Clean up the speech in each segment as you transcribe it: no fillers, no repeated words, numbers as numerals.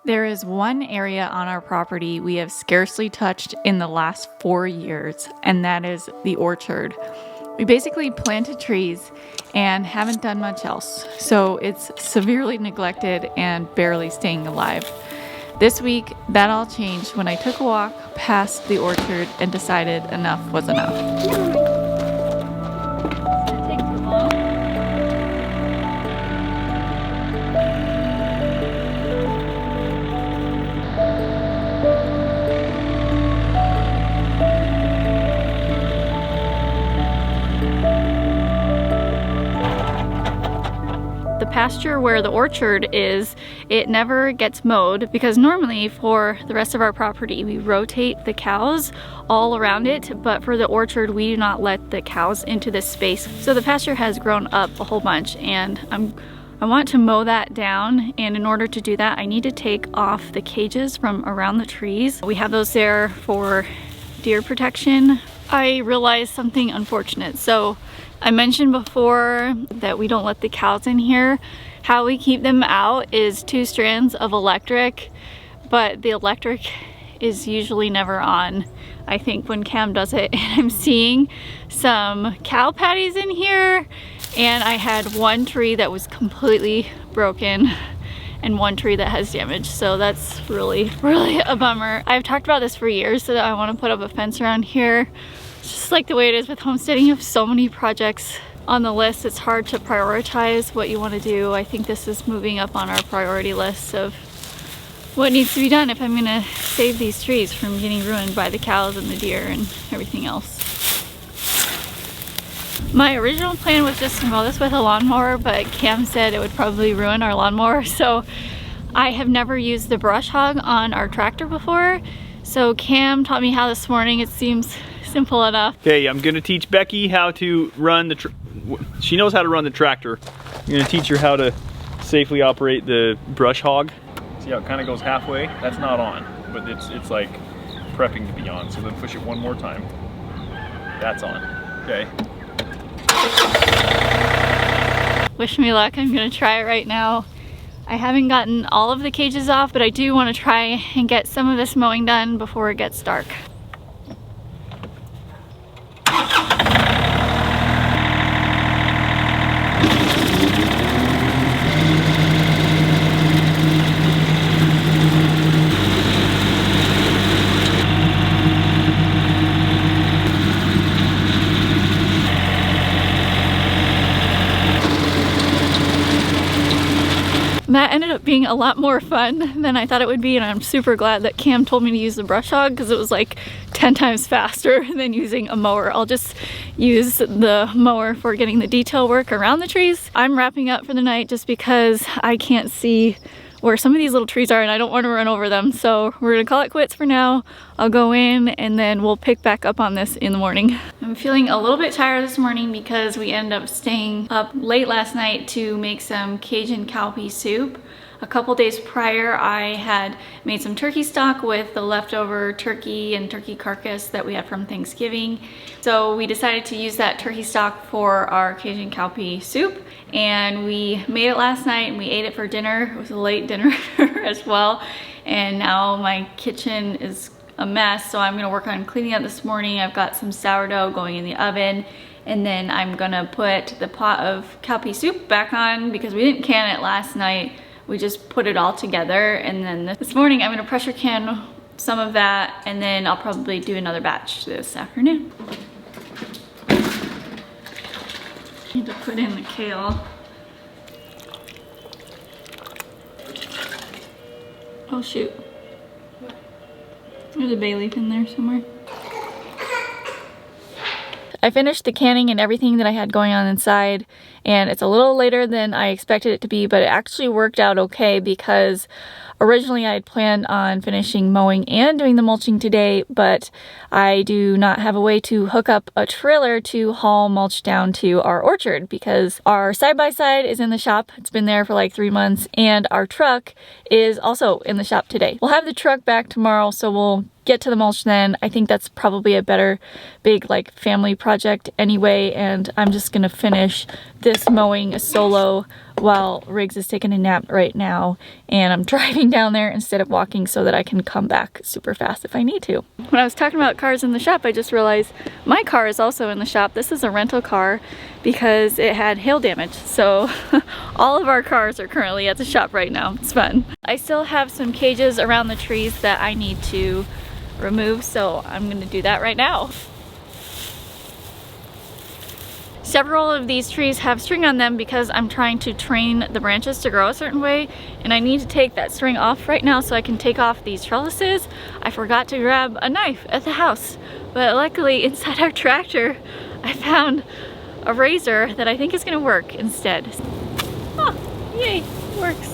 There is one area on our property we have scarcely touched in the last 4 years, and that is the orchard. We basically planted trees and haven't done much else, so it's severely neglected and barely staying alive. This week, that all changed when I took a walk past the orchard and decided enough was enough. The pasture where the orchard is, it never gets mowed because normally for the rest of our property we rotate the cows all around it, but for the orchard we do not let the cows into this space. So the pasture has grown up a whole bunch, and I want to mow that down, and in order to do that I need to take off the cages from around the trees. We have those there for deer protection. I realized something unfortunate. So I mentioned before that we don't let the cows in here. How we keep them out is 2 strands of electric, but the electric is usually never on. I think when Cam does it, and I'm seeing some cow patties in here, and I had one tree that was completely broken and one tree that has damage, so that's really a bummer. I've talked about this for years, so that I want to put up a fence around here. Just like the way it is with homesteading, you have so many projects on the list, it's hard to prioritize what you want to do. I think this is moving up on our priority list of what needs to be done if I'm going to save these trees from getting ruined by the cows and the deer and everything else. My original plan was just to mow this with a lawnmower, but Cam said it would probably ruin our lawnmower, so I have never used the brush hog on our tractor before. So Cam taught me how this morning. It seems simple enough. Okay, I'm gonna teach Becky how to run she knows how to run the tractor. I'm gonna teach her how to safely operate the brush hog. See how it kind of goes halfway? That's not on, but it's like prepping to be on. So then push it one more time. That's on. Okay. Wish me luck. I'm gonna try it right now. I haven't gotten all of the cages off, but I do want to try and get some of this mowing done before it gets dark. That ended up being a lot more fun than I thought it would be, and I'm super glad that Cam told me to use the brush hog because it was like 10 times faster than using a mower. I'll just use the mower for getting the detail work around the trees. I'm wrapping up for the night just because I can't see where some of these little trees are and I don't want to run over them. So we're gonna call it quits for now. I'll go in and then we'll pick back up on this in the morning. I'm feeling a little bit tired this morning because we ended up staying up late last night to make some Cajun cowpea soup. A couple days prior, I had made some turkey stock with the leftover turkey and turkey carcass that we had from Thanksgiving. So we decided to use that turkey stock for our Cajun cowpea soup, and we made it last night and we ate it for dinner. It was a late dinner as well, and now my kitchen is a mess, so I'm gonna work on cleaning up this morning. I've got some sourdough going in the oven, and then I'm gonna put the pot of cowpea soup back on because we didn't can it last night. We just put it all together, and then this morning I'm gonna pressure can some of that, and then I'll probably do another batch this afternoon. Need to put in the kale. Oh shoot. There's a bay leaf in there somewhere. I finished the canning and everything that I had going on inside, and it's a little later than I expected it to be, but it actually worked out okay because originally I had planned on finishing mowing and doing the mulching today, but I do not have a way to hook up a trailer to haul mulch down to our orchard because our side-by-side is in the shop. It's been there for like 3 months, and our truck is also in the shop today. We'll have the truck back tomorrow, so we'll get to the mulch then. I think that's probably a better big like family project anyway, and I'm just gonna finish this this mowing solo while Riggs is taking a nap right now, and I'm driving down there instead of walking so that I can come back super fast if I need to. When I was talking about cars in the shop, I just realized my car is also in the shop. This is a rental car because it had hail damage, so all of our cars are currently at the shop right now. It's fun. I still have some cages around the trees that I need to remove, so I'm gonna do that right now. Several of these trees have string on them because I'm trying to train the branches to grow a certain way, and I need to take that string off right now so I can take off these trellises. I forgot to grab a knife at the house, but luckily inside our tractor I found a razor that I think is going to work instead. Oh, yay, it works.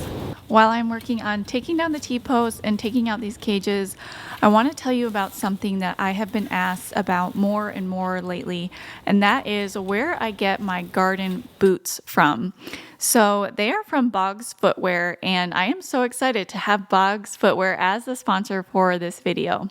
While I'm working on taking down the T-posts and taking out these cages, I want to tell you about something that I have been asked about more and more lately, and that is where I get my garden boots from. So they are from Boggs Footwear, and I am so excited to have Boggs Footwear as the sponsor for this video.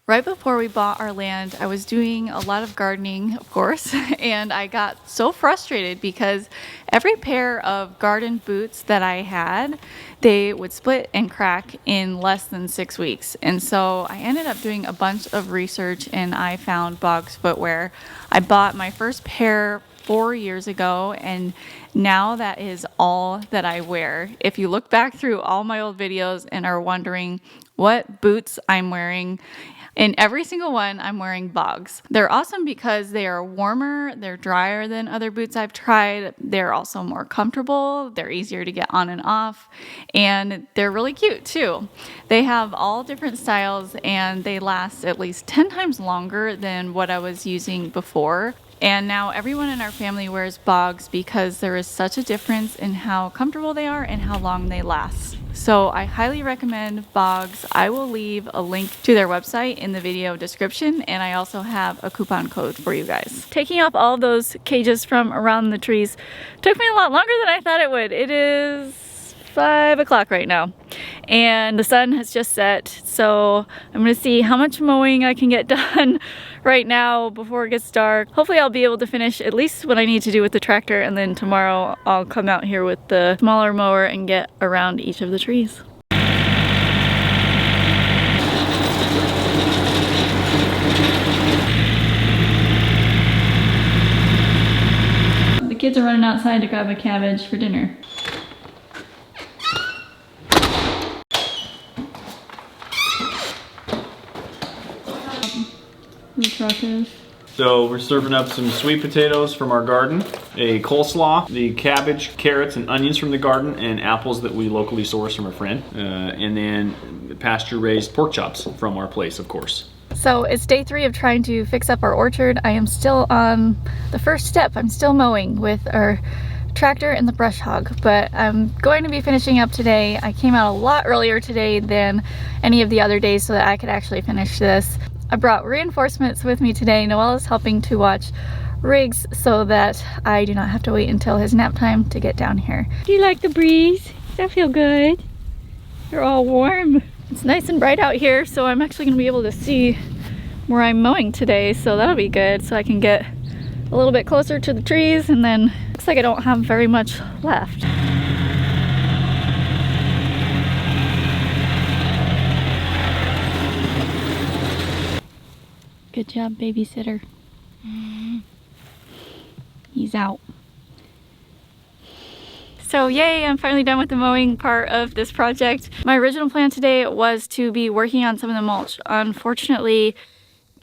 Right before we bought our land, I was doing a lot of gardening, of course, and I got so frustrated because every pair of garden boots that I had, they would split and crack in less than 6 weeks. And so I ended up doing a bunch of research and I found Boggs Footwear. I bought my first pair 4 years ago, and now that is all that I wear. If you look back through all my old videos and are wondering what boots I'm wearing, in every single one, I'm wearing Boggs. They're awesome because they are warmer, they're drier than other boots I've tried, they're also more comfortable, they're easier to get on and off, and they're really cute too. They have all different styles and they last at least 10 times longer than what I was using before. And now everyone in our family wears Boggs because there is such a difference in how comfortable they are and how long they last. So I highly recommend Boggs. I will leave a link to their website in the video description, and I also have a coupon code for you guys. Taking off all those cages from around the trees took me a lot longer than I thought it would. It is 5 o'clock right now and the sun has just set, so I'm gonna see how much mowing I can get done right now before it gets dark. Hopefully I'll be able to finish at least what I need to do with the tractor, and then tomorrow I'll come out here with the smaller mower and get around each of the trees. The kids are running outside to grab a cabbage for dinner. So we're serving up some sweet potatoes from our garden, a coleslaw, the cabbage, carrots, and onions from the garden, and apples that we locally source from a friend, and then pasture-raised pork chops from our place, of course. So it's day 3 of trying to fix up our orchard. I am still on the first step. I'm still mowing with our tractor and the brush hog, but I'm going to be finishing up today. I came out a lot earlier today than any of the other days so that I could actually finish this. I brought reinforcements with me today. Noelle is helping to watch Riggs so that I do not have to wait until his nap time to get down here. Do you like the breeze? Does that feel good? You're all warm. It's nice and bright out here, so I'm actually going to be able to see where I'm mowing today, so that'll be good, so I can get a little bit closer to the trees, and then looks like I don't have very much left. Good job, babysitter. He's out. So yay, I'm finally done with the mowing part of this project. My original plan today was to be working on some of the mulch. Unfortunately,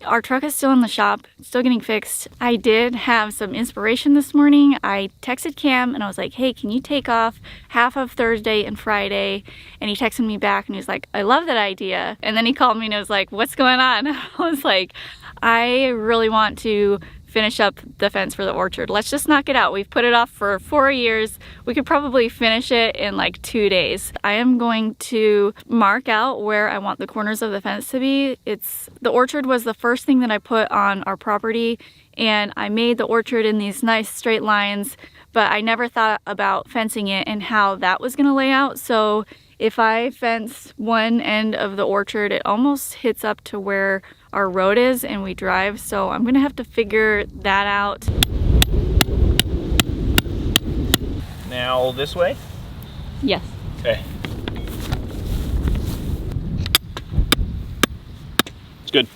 our truck is still in the shop, still getting fixed. I did have some inspiration this morning. I texted Cam and I was like, hey, can you take off half of Thursday and Friday? And he texted me back and he was like, I love that idea. And then he called me and was like, what's going on? I was like, I really want to finish up the fence for the orchard. Let's just knock it out. We've put it off for 4 years. We could probably finish it in like 2 days. I am going to mark out where I want the corners of the fence to be. The orchard was the first thing that I put on our property, and I made the orchard in these nice straight lines, but I never thought about fencing it and how that was gonna lay out. So if I fence one end of the orchard, it almost hits up to where our road is and we drive, so I'm gonna have to figure that out. Now this way? Yes. Okay. It's good.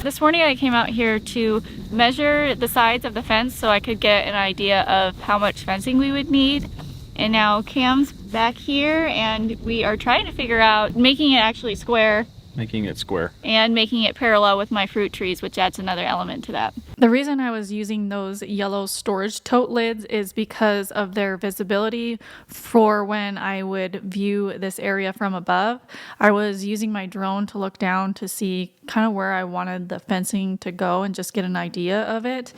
This morning I came out here to measure the sides of the fence so I could get an idea of how much fencing we would need. And now Cam's back here and we are trying to figure out making it actually square. Making it square. And making it parallel with my fruit trees, which adds another element to that. The reason I was using those yellow storage tote lids is because of their visibility for when I would view this area from above. I was using my drone to look down to see kind of where I wanted the fencing to go and just get an idea of it.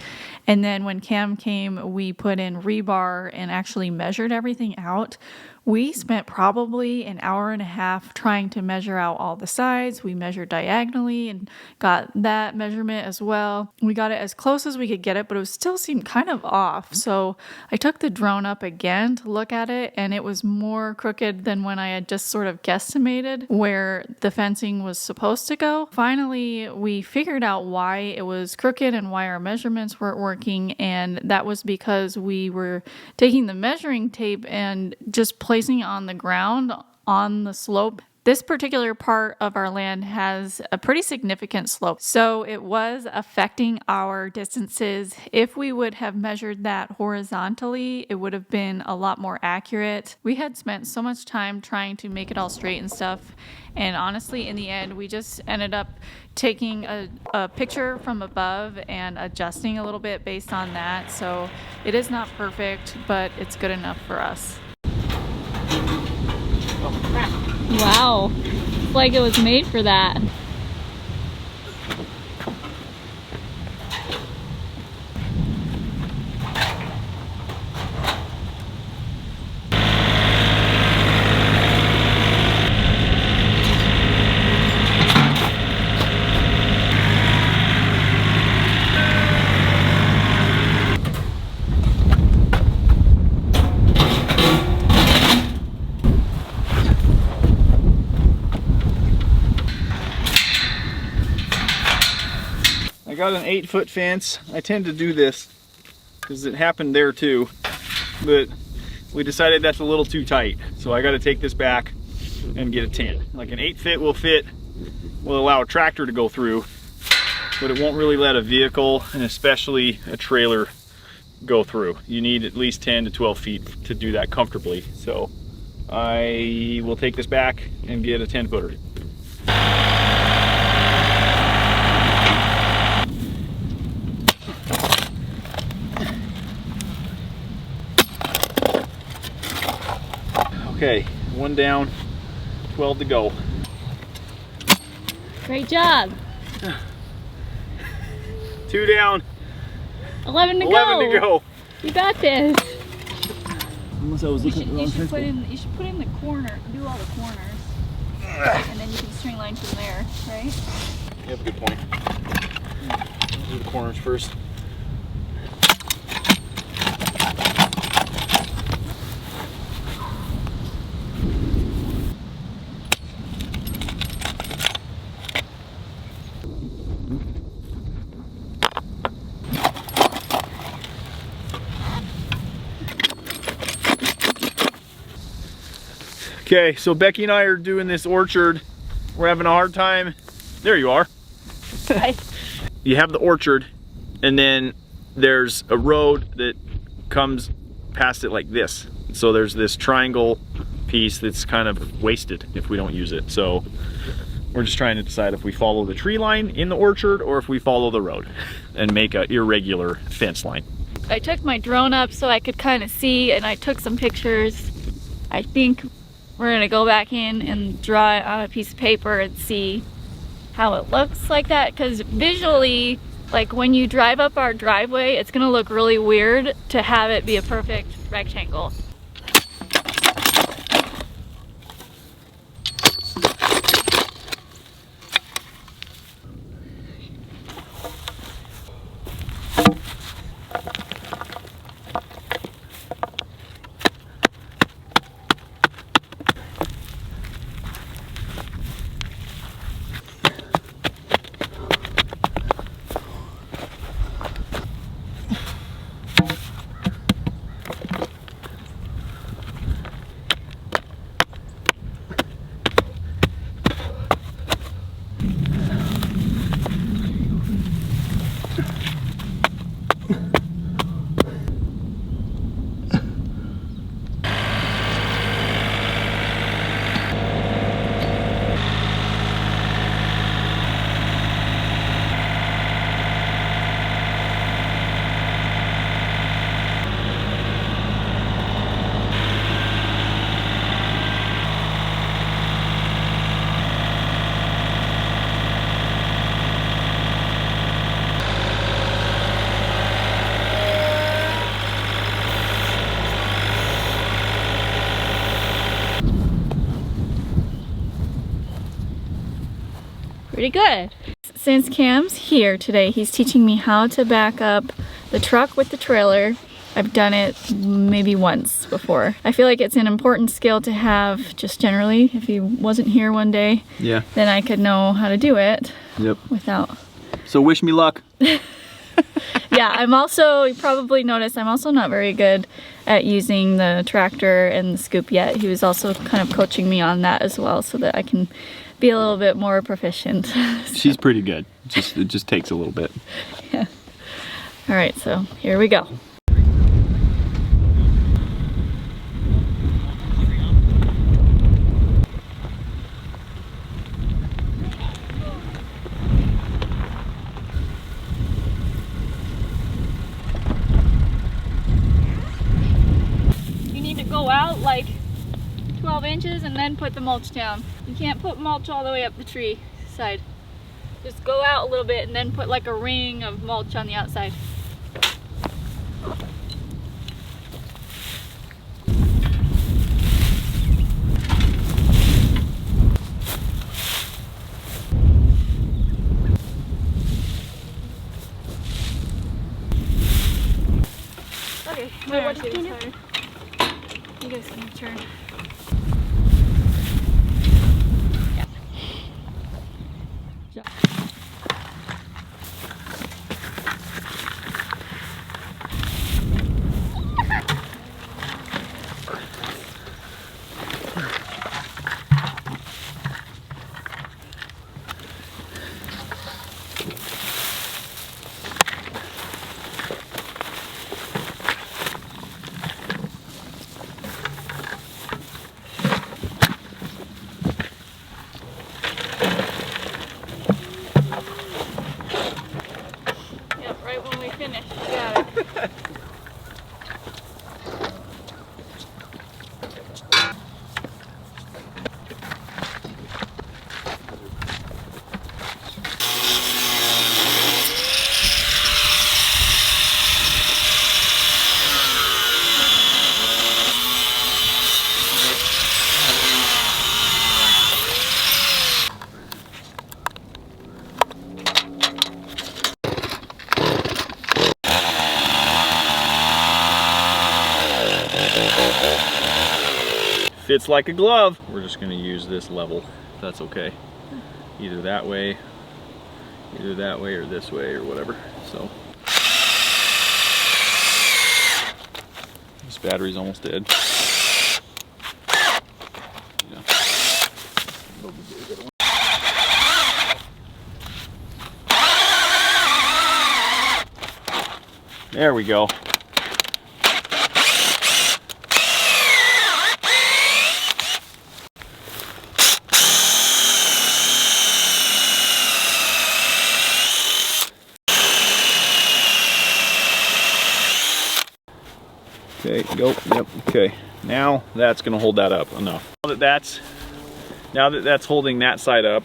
And then when Cam came, we put in rebar and actually measured everything out. We spent probably an hour and a half trying to measure out all the sides. We measured diagonally and got that measurement as well. We got it as close as we could get it, but it still seemed kind of off. So I took the drone up again to look at it, and it was more crooked than when I had just sort of guesstimated where the fencing was supposed to go. Finally, we figured out why it was crooked and why our measurements weren't working, and that was because we were taking the measuring tape and just placing it on the ground on the slope. This particular part of our land has a pretty significant slope, so it was affecting our distances. If we would have measured that horizontally, it would have been a lot more accurate. We had spent so much time trying to make it all straight and stuff, and honestly, in the end, we just ended up taking a picture from above and adjusting a little bit based on that. So it is not perfect, but it's good enough for us. Wow, it's like it was made for that. I got an 8-foot fence. I tend to do this because it happened there too, but we decided that's a little too tight. So I got to take this back and get a 10. Like an 8-foot will allow a tractor to go through, but it won't really let a vehicle and especially a trailer go through. You need at least 10 to 12 feet to do that comfortably. So I will take this back and get a 10-footer. Okay, 1 down, 12 to go. Great job. 2 down, 11 to 11 to go. You got this. Unless I was looking at the wrong fence. You should put in the corner, do all the corners, and then you can string line from there, right? You have a good point. Do the corners first. Okay, so Becky and I are doing this orchard. We're having a hard time. There you are. Hi. You have the orchard, and then there's a road that comes past it like this. So there's this triangle piece that's kind of wasted if we don't use it. So we're just trying to decide if we follow the tree line in the orchard or if we follow the road and make an irregular fence line. I took my drone up so I could kind of see, and I took some pictures. I think we're gonna go back in and draw it on a piece of paper and see how it looks like that, because visually, like when you drive up our driveway, it's gonna look really weird to have it be a perfect rectangle. pretty good. Since Cam's here today, he's teaching me how to back up the truck with the trailer. I've done it maybe once before. I feel like it's an important skill to have just generally. If he wasn't here one day, yeah, then I could know how to do it. Yep. Without. So wish me luck. Yeah, I'm also, you probably noticed, I'm also not very good at using the tractor and the scoop yet. He was also kind of coaching me on that as well so that I can be a little bit more proficient. So. She's pretty good. It just takes a little bit. Yeah. All right, so here we go. Go out like 12 inches and then put the mulch down. You can't put mulch all the way up the tree side. Just go out a little bit and then put like a ring of mulch on the outside. Okay, wait, what did you do? You guys can turn. Yeah. Fits like a glove. We're just gonna use this level, if that's okay. Either that way or this way or whatever. So this battery's almost dead. Yeah. There we go. Okay, go, yep, okay. Now that's gonna hold that up enough. Now that that's holding that side up,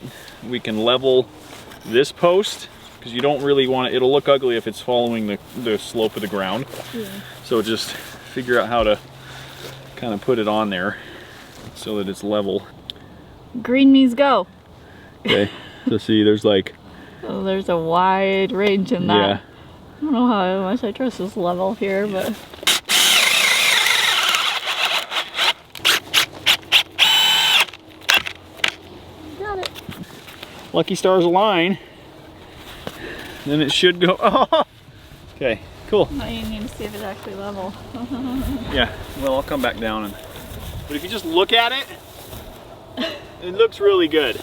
we can level this post, because you don't really want it, it'll look ugly if it's following the slope of the ground. Yeah. So just figure out how to kind of put it on there so that it's level. Green means go. Okay, so see there's like... Oh, there's a wide range in that. Yeah. I don't know how much I trust this level here, but... Lucky stars align, then it should go. Oh! Okay, cool. Now you need to see if it's actually level. Yeah, well, I'll come back down. But if you just look at it, it looks really good.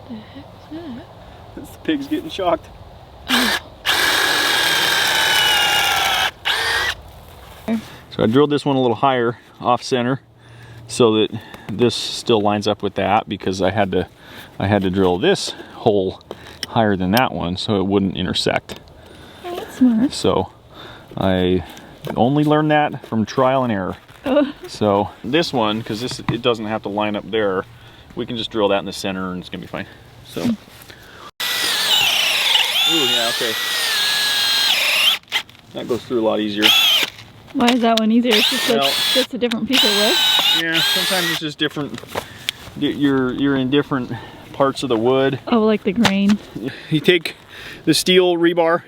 The heck is that? This pig's getting shocked. So I drilled this one a little higher off center so that this still lines up with that, because I had to drill this hole higher than that one so it wouldn't intersect. Oh, that's smart. So I only learned that from trial and error. Oh. So this one, because it doesn't have to line up there, we can just drill that in the center and it's gonna be fine. So. Yeah, okay. That goes through a lot easier. Why is that one easier? It's just a different piece of wood? Yeah, sometimes it's just different. You're in different parts of the wood. Oh, like the grain. You take the steel rebar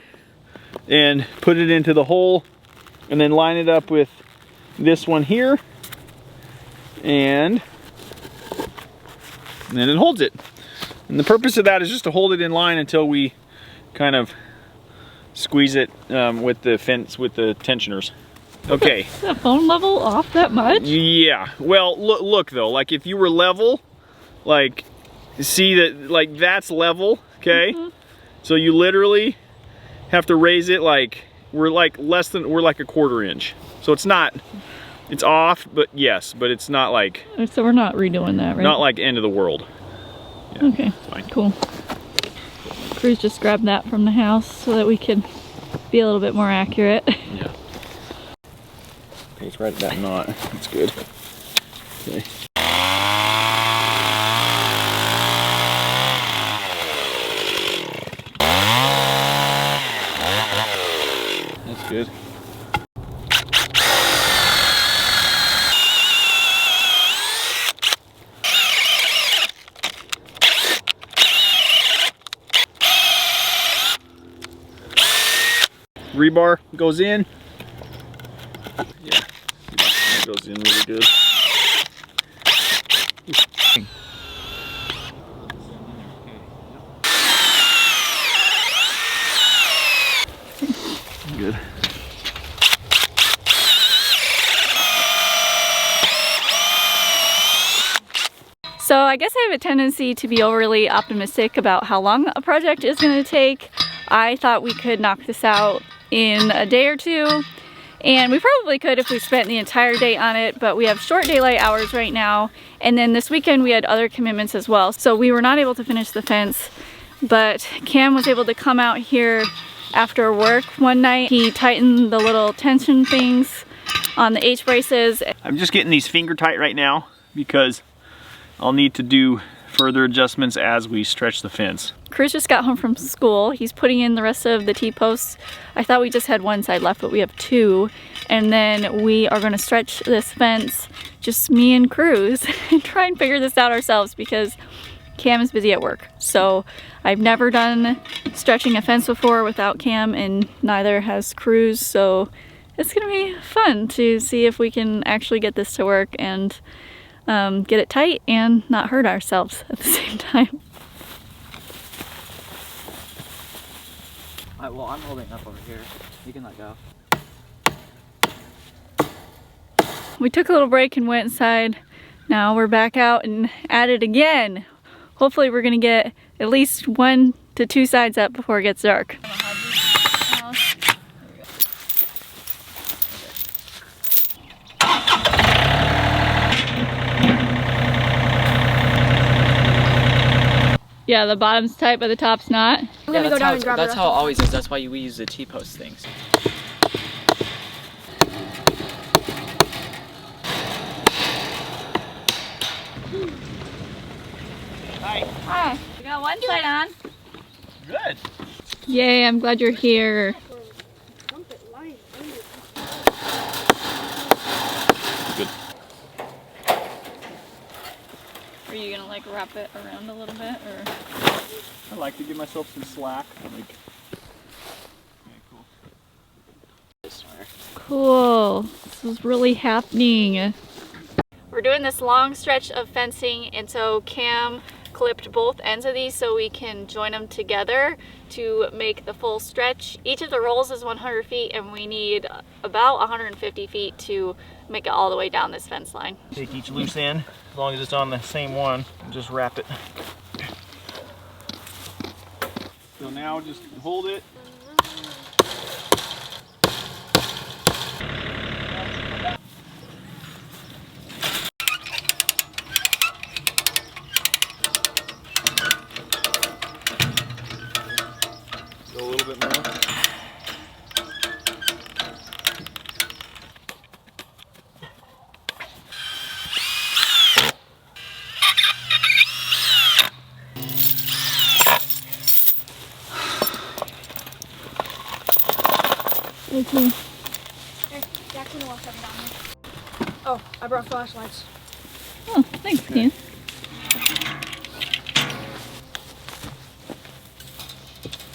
and put it into the hole and then line it up with this one here, and then it holds it. And the purpose of that is just to hold it in line until we kind of squeeze it with the fence, with the tensioners. Okay. Is the phone level off that much? Yeah. Well, look though, like if you were level, like see that, like that's level, okay? Mm-hmm. So you literally have to raise it like we're like a quarter inch. So it's not, it's off, but yes, but it's not like. So we're not redoing that, right? Not like end of the world. Yeah, okay. Fine. Cool. Cruz just grabbed that from the house so that we could be a little bit more accurate. Yeah. Okay, it's right at that knot. That's good. Okay. That's good. Rebar goes in. Yeah, that goes in really good. Good. So I guess I have a tendency to be overly optimistic about how long a project is going to take. I thought we could knock this out in a day or two, and we probably could if we spent the entire day on it, but we have short daylight hours right now, and then this weekend we had other commitments as well, so we were not able to finish the fence. But Cam was able to come out here after work one night. He tightened the little tension things on the H-braces. I'm just getting these finger tight right now because I'll need to do further adjustments as we stretch the fence. Cruz just got home from school. He's putting in the rest of the T-posts. I thought we just had one side left, but we have two. And then we are gonna stretch this fence, just me and Cruz, and try and figure this out ourselves because Cam is busy at work. So I've never done stretching a fence before without Cam, and neither has Cruz. So it's gonna be fun to see if we can actually get this to work and get it tight and not hurt ourselves at the same time. Alright, well, I'm holding up over here. You can let go. We took a little break and went inside. Now we're back out and at it again. Hopefully we're gonna get at least 1 to 2 sides up before it gets dark. Yeah, the bottom's tight, but the top's not. Yeah, that's how it always is. That's why we use the T-post things. Hi. Hi. We got one side on. Good. Yay, I'm glad you're here. Good. Are you gonna like wrap it around a little bit, or? I like to give myself some slack. Like, okay, cool. This is really happening. We're doing this long stretch of fencing, and so Cam clipped both ends of these so we can join them together to make the full stretch. Each of the rolls is 100 feet, and we need about 150 feet to make it all the way down this fence line. take each loose end, as long as it's on the same one, and just wrap it. So now just hold it. Go a little bit more. Okay. Hey, Jackson will come down here. Oh, I brought flashlights. Oh, thanks, Ken.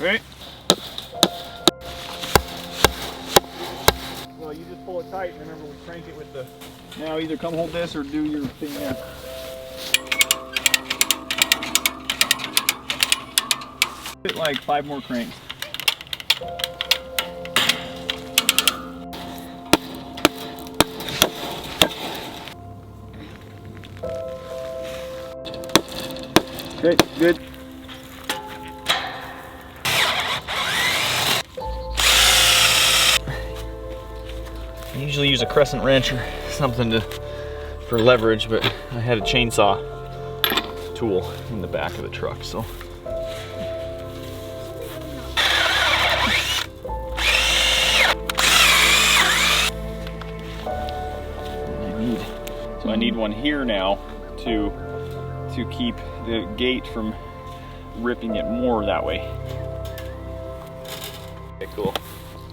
Right? Well, you just pull it tight, and remember we crank it with the... Now either come hold this or do your thing there. Hit like 5 more cranks. Good, good. I usually use a crescent wrench or something for leverage, but I had a chainsaw tool in the back of the truck, so. I need one here now to keep the gate from ripping it more that way. Okay, cool.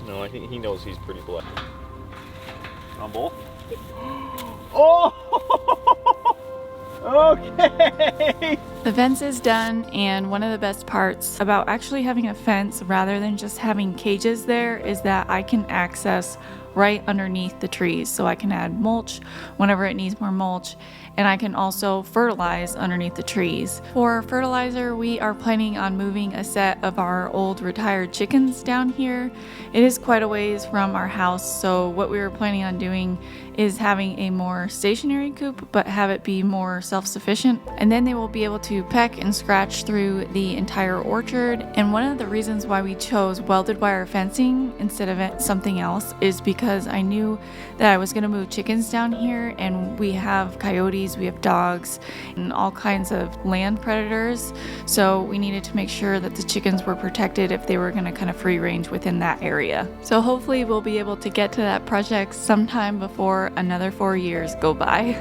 No, I think he knows he's pretty blessed. On both? Oh! Okay! The fence is done, and one of the best parts about actually having a fence rather than just having cages there is that I can access right underneath the trees, so I can add mulch whenever it needs more mulch, and I can also fertilize underneath the trees. For fertilizer, we are planning on moving a set of our old retired chickens down here. It is quite a ways from our house, so what we were planning on doing is having a more stationary coop, but have it be more self-sufficient, and then they will be able to peck and scratch through the entire orchard. And one of the reasons why we chose welded wire fencing instead of something else is because I knew that I was going to move chickens down here, and we have coyotes, we have dogs, and all kinds of land predators, so we needed to make sure that the chickens were protected if they were going to kind of free range within that area. So hopefully we'll be able to get to that project sometime before another 4 years go by.